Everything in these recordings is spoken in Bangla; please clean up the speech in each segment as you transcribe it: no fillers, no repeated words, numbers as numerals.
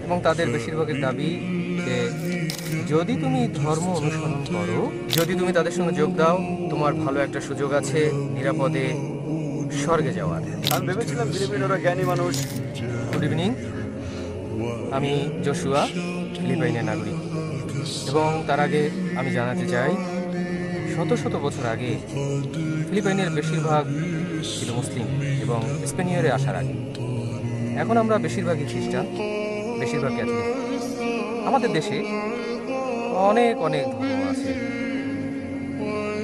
এবং তাদের বেশিরভাগের দাবি যে যদি তুমি ধর্ম অনুসরণ করো, যদি তুমি তাদের সঙ্গে যোগ দাও, তোমার ভালো একটা সুযোগ আছে নিরাপদে স্বর্গে যাওয়ার। আমি ভেবেছিলাম ফিলিপিনোরা জ্ঞানী মানুষ। গুড ইভিনিং, আমি জোশুয়া, ফিলিপাইনের নাগরিক। এবং তার আগে আমি জানাতে চাই, শত শত বছর আগে ফিলিপাইনের বেশিরভাগ ছিল মুসলিম এবং স্পেনীয়রে আসার আগে। এখন আমরা বেশিরভাগই খ্রিস্টান, বেশিরভাগ ক্যাথলিক। আমাদের দেশে অনেক অনেক ধর্ম আছে,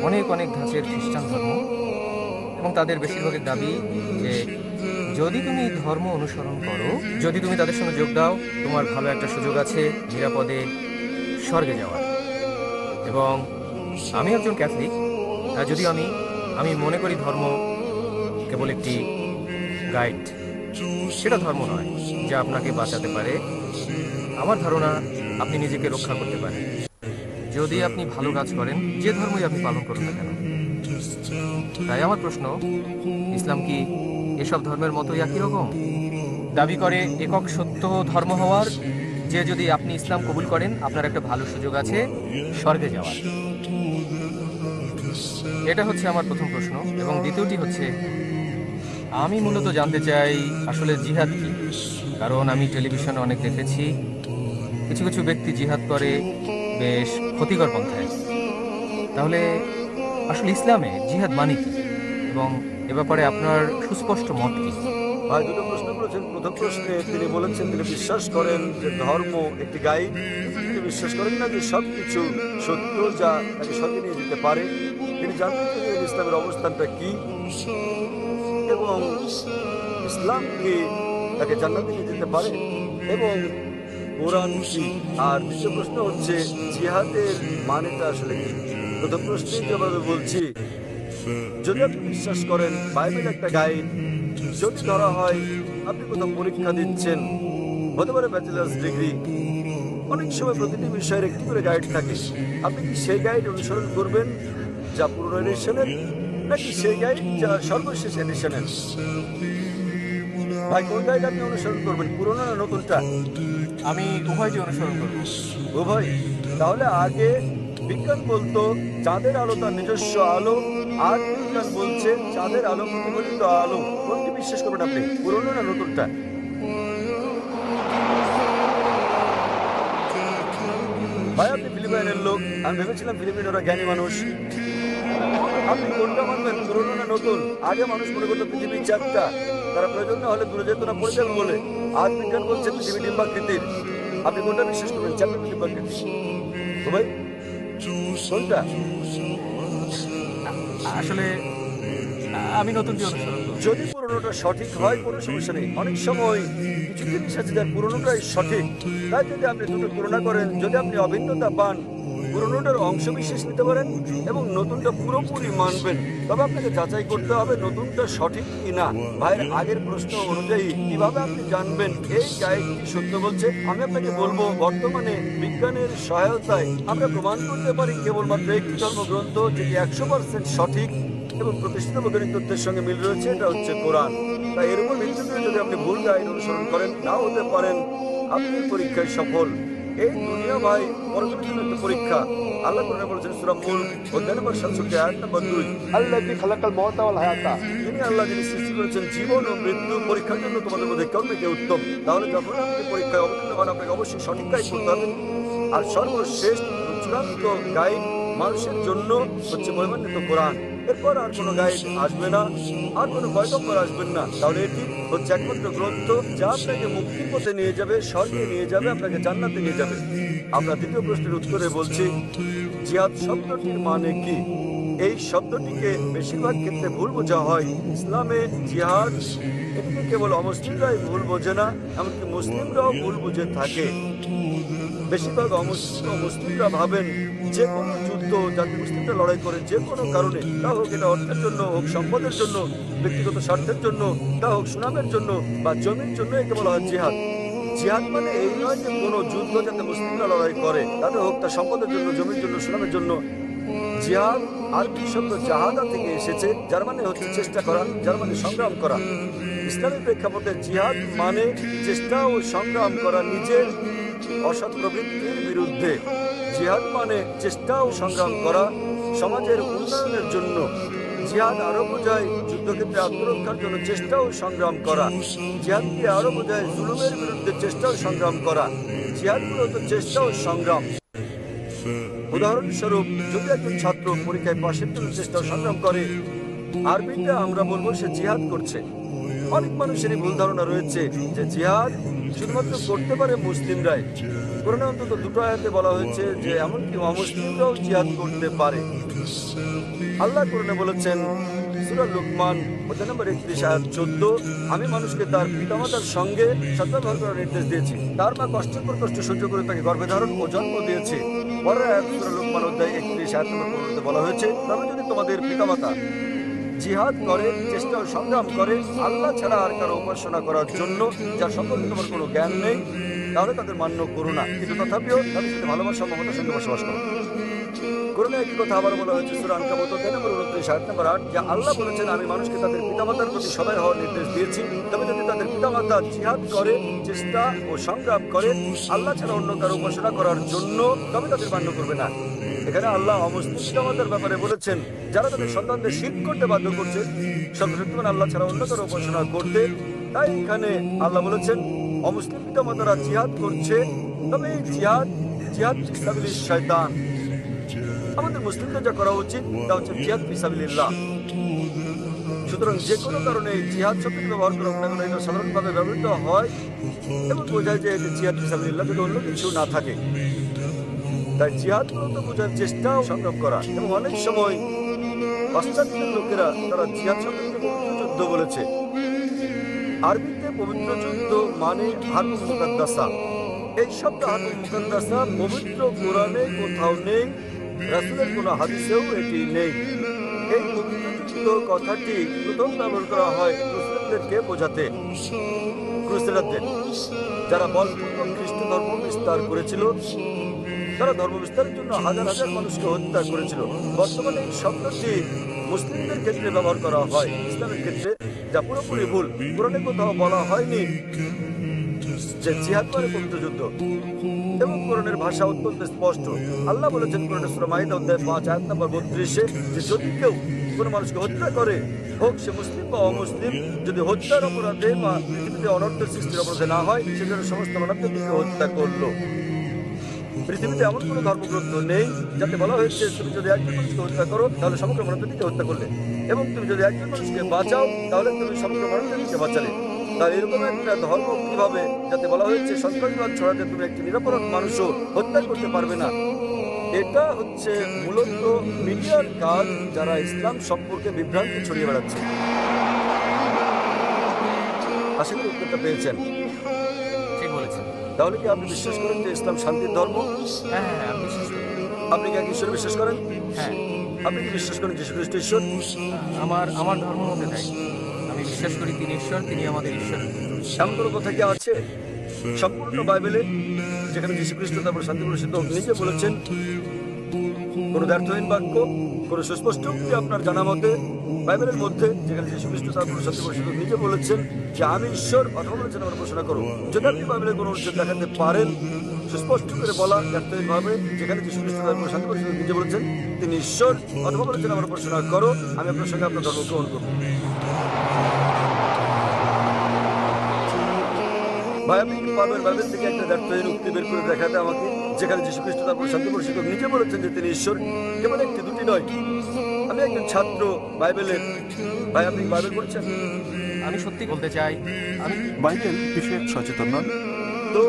অনেক অনেক ধাঁচের খ্রিস্টান ধর্ম, এবং তাদের বেশিরভাগের দাবি যে যদি তুমি ধর্ম অনুসরণ করো, যদি তুমি তাদের সঙ্গে যোগ দাও, তোমার ভালো একটা সুযোগ আছে নিরাপদে স্বর্গে যাওয়ার। এবং আমি একজন ক্যাথলিক, যদিও আমি মনে করি ধর্ম কেবল একটি গাইড, সেটা ধর্ম নয় যা আপনাকে বাঁচাতে পারে। আমার ধারণা আপনি নিজেকে রক্ষা করতে পারেন যদি আপনি ভালো কাজ করেন, যে ধর্মই আপনি পালন করুন না কেন। তাই আমার প্রশ্ন, ইসলাম কি এসব ধর্মের মতোই একই রকম দাবি করে একক সত্য ধর্ম হওয়ার, যে যদি আপনি ইসলাম কবুল করেন আপনার একটা ভালো সুযোগ আছে স্বর্গে যাওয়ার? এটা হচ্ছে আমার প্রথম প্রশ্ন। এবং দ্বিতীয়টি হচ্ছে, আমি মূলত জানতে চাই আসলে জিহাদ কি। কারণ আমি টেলিভিশনে অনেক দেখেছি কিছু কিছু ব্যক্তি জিহাদ করে বেশ ক্ষতিকর পন্থায়। তাহলে আসলে ইসলামে জিহাদ মানে কি, এবং এ ব্যাপারে আপনার সুস্পষ্ট মত কি? ভাই দুটো প্রশ্ন করেছেন। প্রথম প্রশ্নে তিনি বলেছেন তিনি বিশ্বাস করেন যে ধর্ম একটি গাইড। তিনি বিশ্বাস করেন না যে সবকিছু সত্য যা তাকে স্বর্গে নিয়ে যেতে পারে। তিনি জানতে চাইছেন ইসলামের অবস্থানটা কি এবং ইসলাম কি তাকে জান্নাতে নিয়ে যেতে পারে এবং কোরআন কি। আর দ্বিতীয় প্রশ্ন হচ্ছে জিহাদের মানেটা আসলে কি। প্রথম প্রশ্নের জবাবে বলছি, যদি আপনি বিশ্বাস করেন বাইবেল একটা গাইড, যদি ধরা হয় আপনি কোথাও পরীক্ষা দিচ্ছেন, হতে পারে ব্যাচেলার্স ডিগ্রি, অনেক সময় প্রতিটি বিষয়ের একটি করে গাইড থাকে। আপনি কি সেই গাইড অনুসরণ করবেন যা পুরনো এডিশনের, নাকি সেই গাইড যা সর্বশেষ এডিশনের? ভাই কোন গাইড আপনি অনুসরণ করবেন, পুরনো না নতুনটা? আমি উভয়টি অনুসরণ করব। উভয়? তাহলে আগে বিজ্ঞান বলতো চাঁদের আলো তার নিজস্ব আলো, আর বিজ্ঞান বলছে চাঁদের আলো প্রতিফলিত আলো। কোনটি বিশ্বাস করবেন আপনি, পুরনো না নতুনটা? ভাই আপনি ফিলিপাইনের লোক, আমি ভেবেছিলাম ফিলিপিনোরা জ্ঞানী মানুষ। আপনি কোনটা মানবেন, পুরনো না নতুন? আগে মানুষ মনে করতো পৃথিবী চারটা, তারা প্রয়োজন না হলে দূরে যেত না, পড়ে যাবে বলে। আজ বিজ্ঞান বলছে পৃথিবী ডিম্বাকৃতির। আপনি কোনটা বিশ্বাস করবেন, চারটা ডিম্বাকৃতি? ভাই কোনটা? আসলে আমি নতুনটি অনুসরণ করব। যদি পুরনোটা সঠিক হয় কোনো সমস্যা নেই। অনেক সময় কিছু জিনিস আছে যার পুরনোটাই সঠিক, তাই যদি আপনি দুটো তুলনা করেন, যদি আপনি অভিন্নতা পান, পুরনোটার অংশ বিশেষ নিতে পারেন এবং নতুনটা পুরোপুরি মানবেন, তবে আপনাকে যাচাই করতে হবে নতুনটা সঠিক কিনা। ভাইয়ের আগের প্রশ্ন অনুযায়ী কিভাবে আপনি জানবেন এই গাইড কি সত্য বলছে? আমি আপনাকে বলবো, বর্তমানে বিজ্ঞানের সহায়তায় আমরা প্রমাণ করতে পারি কেবলমাত্র একটি ধর্মগ্রন্থ যেটি 100% সঠিক এবং প্রতিষ্ঠিত বৈজ্ঞানিক তথ্যের সঙ্গে মিল রয়েছে, এটা হচ্ছে কোরআন। তাই এর উপর ভিত্তি করে যদি আপনি ভুল গাইড অনুসরণ করেন, নাও হতে পারেন আপনি পরীক্ষায় সফল। এই দুনিয়া ভাই পরকালের জন্য একটা পরীক্ষা। আল্লাহ কোরআনে বলেছেন সূরা মুলক অধ্যায় নম্বর 67 আয়াত নম্বর 2, আল্লাযী খালাকাল মাউতা ওয়াল হায়াতা, তিনি আল্লাহ যিনি সৃষ্টি করেছেন জীবন ও মৃত্যু পরীক্ষার জন্য তোমাদের মধ্যে কে উত্তম। তাহলে যখন আপনি পরীক্ষায় অবতীর্ণ হন, আপনাকে অবশ্যই সঠিক গাইড করতে হবে। আর সর্বশেষ চূড়ান্ত গাইড মানুষের জন্য হচ্ছে মহিমান্বিত কোরআন। এরপর আর কোনো গাইড আসবে না, আর কোনো পয়গম্বর আসবেন না। তাহলে এটি হচ্ছে একমাত্র গ্রন্থ যা আপনাকে মুক্তির পথে নিয়ে যাবে, স্বর্গে নিয়ে যাবে, আপনাকে জান্নাতে নিয়ে যাবে। আমরা দ্বিতীয় প্রশ্নের উত্তরে বলছি, জিহাদ শব্দটির মানে কি? এই শব্দটিকে বেশিরভাগ ক্ষেত্রে ভুল বোঝা হয়। ইসলামে জিহাদ এটিকে কেবল অমুসলিমরাই ভুল বোঝে না, এমনকি মুসলিমরাও ভুল বুঝে থাকে। বেশিরভাগ মুসলিমরা ভাবেন যে কোনো যুদ্ধ যাতে মুসলিমরা লড়াই করে যে কোনো কারণে, তা হোক এটা অর্থের জন্য, হোক সম্পদের জন্য, ব্যক্তিগত স্বার্থের জন্য, তা হোক সুনামের জন্য বা জমির জন্য, একে বলা হয় জিহাদ। জিহাদ মানে এই নয় যে কোনো যুদ্ধ যাতে মুসলিমরা লড়াই করে, তাতে হোক তার সম্পদের জন্য, জমির জন্য, সুনামের জন্য। জিহাদ আরবি শব্দ জাহাদা থেকে এসেছে, যার মানে হচ্ছে চেষ্টা করা, যার মানে সংগ্রাম করা। ইসলামের প্রেক্ষাপটে জিহাদ মানে চেষ্টা ও সংগ্রাম করা নিজের অসৎ প্রবৃত্তির বিরুদ্ধে। জিহাদ মানে চেষ্টা ও সংগ্রাম করা সমাজের উন্নয়নের জন্য। জিহাদ আরো বোঝায় যুদ্ধক্ষেত্রে আত্মরক্ষার জন্য চেষ্টা ও সংগ্রাম করা। জিহাদকে আরো বোঝায় জুলুমের বিরুদ্ধে চেষ্টা ও সংগ্রাম করা। জিহাদ মূলত চেষ্টা ও সংগ্রাম। উদাহরণস্বরূপ, যদি একজন ছাত্র পরীক্ষায় পাশের জন্য চেষ্টা ও সংগ্রাম করে, আরবিতে আমরা বলবো সে জিহাদ করছে। অনেক মানুষেরই ভুল ধারণা রয়েছে যে জিহাদ শুধুমাত্র করতে পারে মুসলিমরাই। কোরআনে অন্তত দুটো আয়াতে বলা হয়েছে যে এমনকি অমুসলিমরাও জিহাদ করতে পারে। আল্লাহ কোরআনে বলেছেন, সূরা লুকমান অধ্যায় নম্বর 31 আয়াত 14, আমি মানুষকে তার পিতামাতার সঙ্গে সদ্ব্যবহার করার নির্দেশ দিয়েছি। তার মা কষ্টের পর কষ্ট সহ্য করে তাকে গর্ভে ধারণ ও জন্ম দিয়েছে। পরের আয়াত সূরা লুকমান অধ্যায় 31 আয়াত নম্বর 15 বলা হয়েছে, তবে যদি তোমাদের পিতামাতা জিহাদ করে, চেষ্টা ও সংগ্রাম করে আল্লাহ ছাড়া আর কারো উপাসনা করার জন্য, যার সম্পর্কে তোমার কোনো জ্ঞান নেই, তাহলে তাদের মান্য করো না, কিন্তু তথাপিও তাদের সাথে ভালোবাসা মমতার সঙ্গে বসবাস করো। কোরআনে একই কথা আবার বলা হয়েছে সূরা আনকাবুত অধ্যায় নম্বর 29 আয়াত নম্বর 8, যে আল্লাহ বলেছেন, আমি মানুষকে তাদের পিতামাতার প্রতি সদয় হওয়ার নির্দেশ দিয়েছি, তবে যদি তাদের পিতামাতা জিহাদ করে, চেষ্টা ও সংগ্রাম করে আল্লাহ ছাড়া অন্য কারো উপাসনা করার জন্য, তবে তাদের মান্য করবে না। এখানে আল্লাহ অমুসলিম পিতামাতার ব্যাপারে বলেছেন, যারা তাদের সন্তানদের শিরক করতে বাধ্য করছে, সর্বশক্তিমান আল্লাহ ছাড়া অন্য কারো উপাসনা করতে। তাই এখানে আল্লাহ বলেছেন অমুসলিম পিতামাতারা জিহাদ করছে, তবে এই জিহাদ ফিসাবিলিস শয়তান। আমাদের মুসলিমদের যা করা উচিত তা হচ্ছে জিহাদ ফিসাবিলিল্লাহ। সুতরাং যে কোনো কারণে জিহাদ শব্দটি ব্যবহার করা হোক না কেন, এটা সাধারণভাবে ব্যবহৃত হয় এবং বোঝায় যে এটি জিহাদ ফিসাবিলিল্লাহ, যদি অন্য কিছু না থাকে। তাই জিহাদ মূলত বোঝার চেষ্টা ও সংগ্রাম করা। এবং অনেক সময় পাশ্চাত্যের লোকেরা তারা জিহাদ শব্দকে পবিত্র যুদ্ধ বলেছে। আরবিতে পবিত্র যুদ্ধ মানে হারবুল মুকাদ্দাসা। এই শব্দ হারবুল মুকাদ্দাসা পবিত্র কোরআনে কোথাও নেই, রাসূলের কোনো হাদিসেও এটি নেই। এই পবিত্র যুদ্ধ কথাটি প্রথম ব্যবহার করা হয় ক্রুসেডারদেরকে বোঝাতে। ক্রুসেডারদের, যারা বলপূর্বক খ্রিস্ট ধর্ম বিস্তার করেছিল, তারা ধর্ম বিস্তারের জন্য হাজার হাজার মানুষকে হত্যা করেছিল। বর্তমানে এই শব্দটি মুসলিমদের ক্ষেত্রে ব্যবহার করা হয়, ইসলামের ক্ষেত্রে, যা পুরোপুরি ভুল। কোরআনে কোথাও বলা হয়নি যে জিহাদ মানে পবিত্র যুদ্ধ, এবং কোরআনের ভাষা অত্যন্ত স্পষ্ট। আল্লাহ বলেছেন কোরআনের সূরা মাইদা অধ্যায় 5 আয়াত নম্বর 32, যে যদি কেউ কোনো মানুষকে হত্যা করে, হোক সে মুসলিম বা অমুসলিম, যদি হত্যার অপরাধে বা পৃথিবীতে অনর্থ সৃষ্টির অপরাধে না হয়, সেজন্য সমস্ত মানবদেরকে হত্যা করলো। পৃথিবীতে এমন কোনো ধর্মগ্রন্থ নেই যাতে বলা হয়েছে তুমি যদি একজন মানুষকে হত্যা করো তাহলে সমগ্র মানবজাতিকে হত্যা করলে, এবং তুমি যদি একজন মানুষকে বাঁচাও তাহলে তুমি সমগ্র মানবজাতিকে বাঁচালে। তাই এরকম একটা ধর্ম কিভাবে যাতে বলা হয়েছে সন্ত্রাসবাদ ছড়াতে তুমি একটি নিরাপরাধ মানুষও হত্যা করতে পারবে না? এটা হচ্ছে মূলত মিডিয়ার কাজ, যারা ইসলাম সম্পর্কে বিভ্রান্তি ছড়িয়ে বেড়াচ্ছে। আশা করি উত্তরটা পেয়েছেন। ঠিক বলেছেন। তাহলে কি আপনি বিশ্বাস করেন যে ইসলাম শান্তির ধর্ম? হ্যাঁ হ্যাঁ, আমি বিশ্বাস করি। আপনি কি এক ঈশ্বরে বিশ্বাস করেন? হ্যাঁ। আপনি কি বিশ্বাস করেন যীশু খ্রিস্ট ঈশ্বর? আমার ধর্ম মতে তাই। আমি বিশ্বাস করি তিনি ঈশ্বর, তিনি আমাদের ঈশ্বর। এমন কোনো কথা কি আছে সম্পূর্ণ বাইবেলে যেখানে যীশু খ্রিস্ট তারপর শান্তি প্রতিষ্ঠিত নিজে বলেছেন? কোনো ব্যর্থহীন বাক্য, কোনো সুস্পষ্ট উক্তি আপনার জানা মতে বাইবেলের মধ্যে যেখানে যীশু খ্রিস্ট তারপর শান্তি প্রতিষ্ঠিত নিজে বলেছেন যে আমি ঈশ্বর, অথবা বলেছেন আমার ঘোষণা করো? যদি আপনি বাইবেলের কোনো উচ্ছেদ দেখাতে পারেন সুস্পষ্ট করে বলা ব্যর্থহীন ভাবে, যেখানে যীশু খ্রিস্ট তারপর শান্তি প্রতিষ্ঠিত নিজে বলেছেন তিনি ঈশ্বর, অথবা বলেছেন আমার ঘোষণা করো, আমি আপনার সঙ্গে আপনার ধর্ম গ্রহণ করবো। ভাই, আপনি কি পারবেন বাইবেল থেকে একটা ব্যর্থহীন উক্তি বের করে দেখাতে আমাকে যেখানে যীশু খ্রিস্ট তারপর শান্তি প্রতিষ্ঠিত নিজে বলেছেন যে তিনি ঈশ্বর? কেবল একটি দুটি নয়। আমি একজন ছাত্র বাইবেলের। ভাই, আপনি বাইবেল পড়ছেন? আমি সত্যি বলতে চাই, আমি বাইবেল বিষয়ে সচেতন নন। তো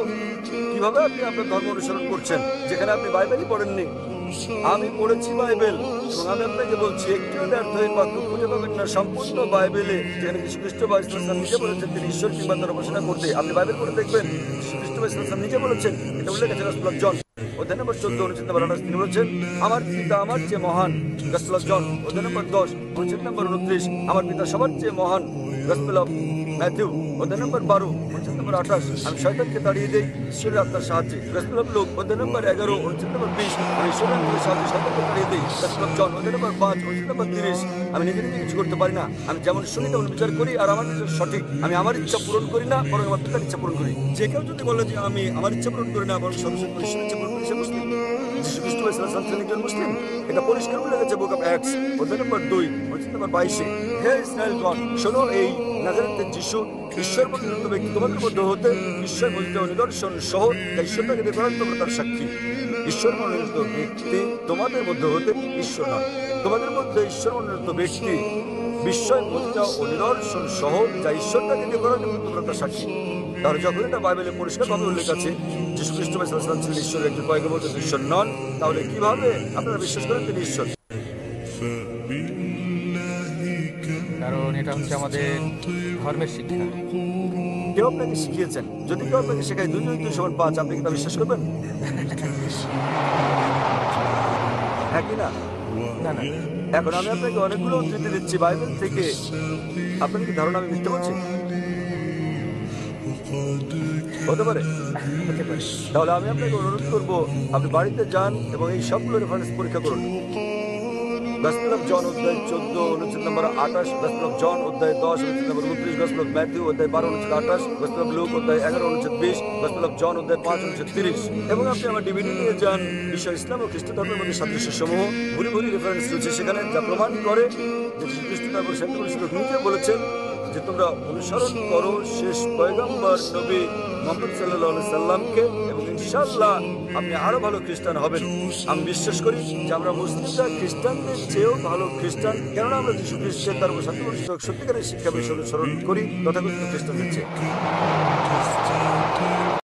কিভাবে আপনি আপনার ধর্ম অনুসরণ করছেন যেখানে আপনি বাইবেলই পড়েননি? আমি পড়েছি বাইবেল, এবং আমি আপনাকে বলছি একটিও ব্যর্থহীন বাক্য খুঁজে পাবেন না সম্পূর্ণ বাইবেলে যেখানে যীশু খ্রিস্ট বা ইসলাম নিজে বলেছেন তিনি ঈশ্বর কিংবা তার উপাসনা করতে। আপনি বাইবেল পড়ে দেখবেন যীশু খ্রিস্ট বা ইসলাম নিজে বলেছেন, এটা উল্লেখ আছে গসপেল অফ জন অধ্যায় নম্বর 14 অনুচ্ছেদ নম্বর 28, তিনি বলেছেন আমার পিতা আমার চেয়ে মহান। গসপেল অফ জন অধ্যায় নম্বর 10 অনুচ্ছেদ নম্বর 29, আমার পিতা সবার চেয়ে মহান। গসপেল অফ ম্যাথিউ অধ্যায় নম্বর 12 অনুচ্ছেদ নম্বর 28, আমি শয়তানকে তাড়িয়ে দেই ঈশ্বরের আত্মার সাহায্যে। গসপেল অফ লুক অধ্যায় নম্বর 11 অনুচ্ছেদ নম্বর 20, আমি ঈশ্বরের আত্মার সাহায্যে শয়তানকে তাড়িয়ে দেই। গসপেল অফ জন অধ্যায় নম্বর 5 অনুচ্ছেদ নম্বর 30, আমি নিজে নিজে কিছু করতে পারি না, আমি যেমন শুনি তেমন বিচার করি, আর আমার বিচার সঠিক। আমি আমার ইচ্ছা পূরণ করি না, বরং আমার পিতার ইচ্ছা পূরণ করি। যে কেউ যদি বলে যে আমি আমার ইচ্ছা পূরণ করি না, বরং সরাসরি ঈশ্বরের ইচ্ছা পূরণ করি, সে মুসলিম। যীশু খ্রিস্ট একজন মুসলিম। এটা পরিষ্কার বলে গেছে বুক অফ অ্যাক্টস অধ্যায় নম্বর 2 অনুচ্ছেদ নম্বর 22। হে ইসরায়েলগণ, শোনো, এই নাজারেতের যীশু ঈশ্বর মনোনীত ব্যক্তি তোমাদের মধ্যে হতে ঈশ্বর মনোনীত নিদর্শন সহ যা ঈশ্বরটাকে দেখবেন তোমরা তার সাক্ষী। ঈশ্বর মনোনীত ব্যক্তি তোমাদের মধ্যে হতে ঈশ্বর নয়, তোমাদের মধ্যে ঈশ্বর মনোনীত ব্যক্তি বিস্ময় মজা ও নিদর্শন সহ যা ঈশ্বরটাকে দেখবেন তোমরা তার সাক্ষী। তাহলে যখন এটা বাইবেলে পরিষ্কারভাবে উল্লেখ আছে যীশু খ্রিস্ট ছিলেন ঈশ্বরের একজন পয়গম্বর, ঈশ্বর নন, তাহলে কিভাবে আপনারা বিশ্বাস করেন তিনি ঈশ্বর? কারণ এটা হচ্ছে আমাদের ধর্মের শিক্ষা। কেউ আপনাকে শিখিয়েছেন, যদি কেউ আপনাকে শেখায় 2 + 2 = 5, আপনি কি তা বিশ্বাস করবেন? হ্যাঁ কি না? না না, এখন আমি আপনাকে অনেকগুলো উদ্ধৃতি দিচ্ছি বাইবেল থেকে, আপনার কি ধারণা আমি মিথ্যে বলছি? হতে পারে। হতে পারে। তাহলে আমি আপনাকে অনুরোধ করবো আপনি বাড়িতে যান এবং এই সবগুলো রেফারেন্স পরীক্ষা করুন। গসপেল অফ জন অধ্যায় 14 অনুচ্ছেদ নম্বর 28, গসপেল অফ জন অধ্যায় 10 অনুচ্ছেদ নম্বর 29, গসপেল অফ ম্যাথিউ অধ্যায় 12 অনুচ্ছেদ 28, গসপেল অফ লুক অধ্যায় 11 অনুচ্ছেদ 20, গসপেল অফ জন অধ্যায় 5 অনুচ্ছেদ 30। এবং আপনি আমার ডিভিডি নিয়ে যান, বিশ্ব ইসলাম ও খ্রিস্ট ধর্মের মধ্যে সাদৃশ্য সমূহ, ভুরি ভুরি রেফারেন্স রয়েছে সেখানে, যা প্রমাণ করে যে যীশু খ্রিস্ট তারপর নিজে বলেছেন যে তোমরা অনুসরণ করো শেষ পয়গম্বর নবী মুহাম্মদ সাল্লাল্লাহু আলাইহি সাল্লামকে, এবং ইনশাআল্লাহ আপনি আরো ভালো খ্রিস্টান হবেন। আমি বিশ্বাস করি যে আমরা মুসলিমরা খ্রিস্টানদের চেয়েও ভালো খ্রিস্টান, কেননা আমরা যীশু খ্রিস্টের তার সত্যিকারের শিক্ষা বিষয় অনুসরণ করি তথাকথিত খ্রিস্টানদের চেয়ে।